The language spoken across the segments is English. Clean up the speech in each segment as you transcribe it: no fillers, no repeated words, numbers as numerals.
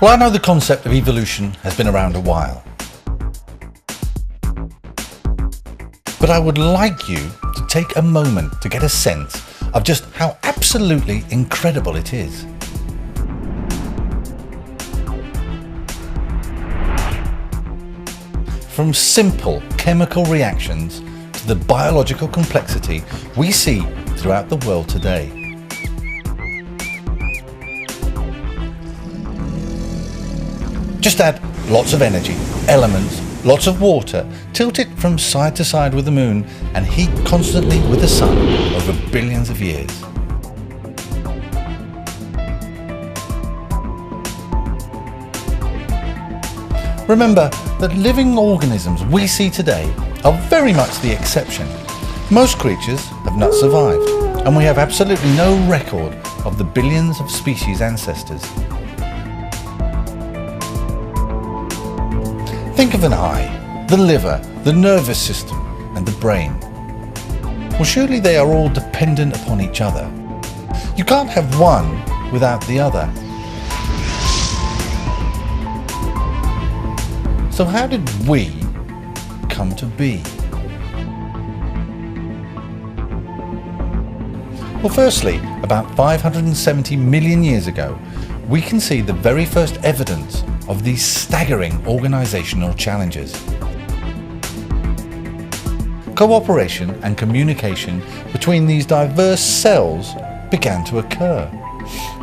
Well, I know the concept of evolution has been around a while, but I would like you to take a moment to get a sense of just how absolutely incredible it is. From simple chemical reactions to the biological complexity we see throughout the world today. Just add lots of energy, elements, lots of water, tilt it from side to side with the moon, and heat constantly with the sun over billions of years. Remember that living organisms we see today are very much the exception. Most creatures have not survived, and we have absolutely no record of the billions of species ancestors. Think of an eye, the liver, the nervous system, and the brain. Well, surely they are all dependent upon each other. You can't have one without the other. So how did we come to be? Well, firstly, about 570 million years ago, we can see the very first evidence of these staggering organizational challenges. Cooperation and communication between these diverse cells began to occur.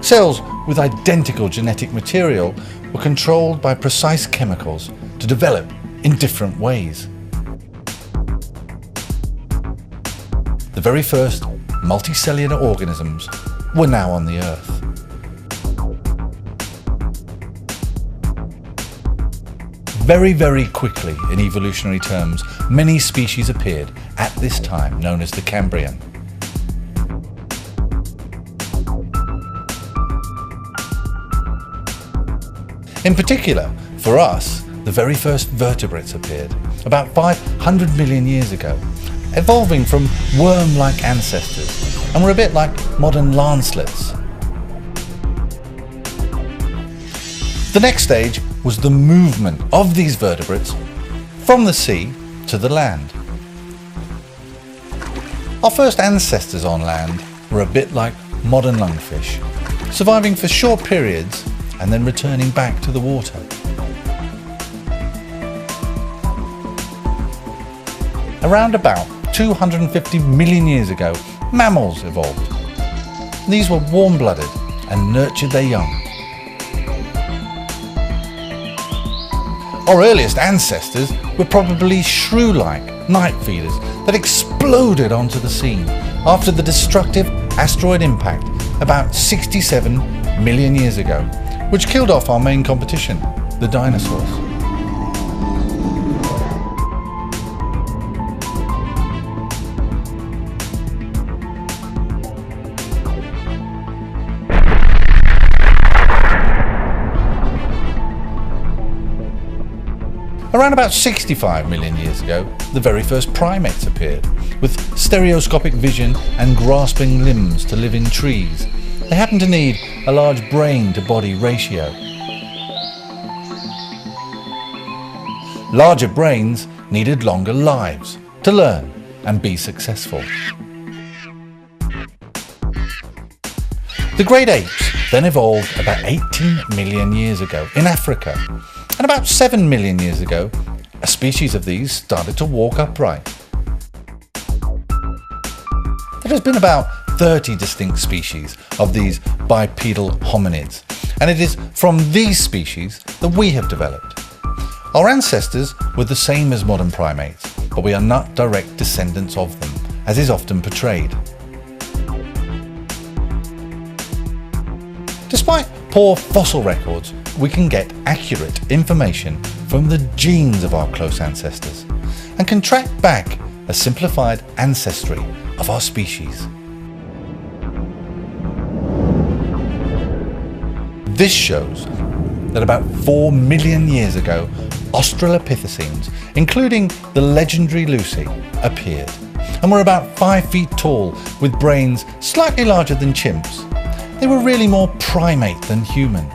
Cells with identical genetic material were controlled by precise chemicals to develop in different ways. The very first multicellular organisms were now on the Earth. Very, very quickly in evolutionary terms, many species appeared at this time, known as the Cambrian. In particular, for us, the very first vertebrates appeared about 500 million years ago, evolving from worm-like ancestors, and were a bit like modern lancelets. The next stage was the movement of these vertebrates from the sea to the land. Our first ancestors on land were a bit like modern lungfish, surviving for short periods and then returning back to the water. Around about 250 million years ago, mammals evolved. These were warm-blooded and nurtured their young. Our earliest ancestors were probably shrew-like night feeders that exploded onto the scene after the destructive asteroid impact about 67 million years ago, which killed off our main competition, the dinosaurs. Around about 65 million years ago, the very first primates appeared, with stereoscopic vision and grasping limbs to live in trees. They happened to need a large brain-to-body ratio. Larger brains needed longer lives to learn and be successful. The great apes then evolved about 18 million years ago in Africa. And about 7 million years ago, a species of these started to walk upright. There has been about 30 distinct species of these bipedal hominids, and it is from these species that we have developed. Our ancestors were the same as modern primates, but we are not direct descendants of them, as is often portrayed. Despite poor fossil records, we can get accurate information from the genes of our close ancestors and can track back a simplified ancestry of our species. This shows that about 4 million years ago, Australopithecines, including the legendary Lucy, appeared and were about 5 feet tall with brains slightly larger than chimps. They were really more primate than human.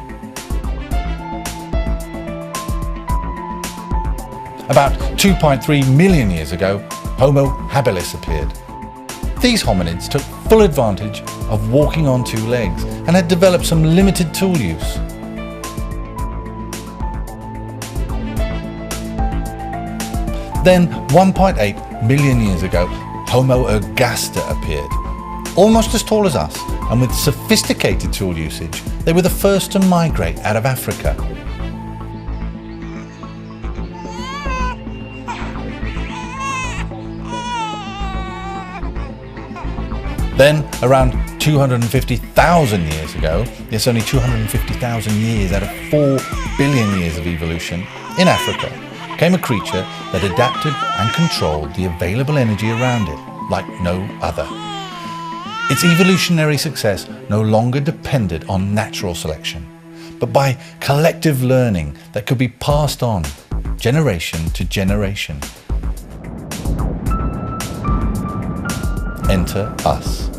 About 2.3 million years ago, Homo habilis appeared. These hominids took full advantage of walking on two legs and had developed some limited tool use. Then 1.8 million years ago, Homo ergaster appeared. Almost as tall as us and with sophisticated tool usage, they were the first to migrate out of Africa. Then, around 250,000 years ago, yes, only 250,000 years out of 4 billion years of evolution, in Africa, came a creature that adapted and controlled the available energy around it like no other. Its evolutionary success no longer depended on natural selection, but by collective learning that could be passed on generation to generation. Enter us.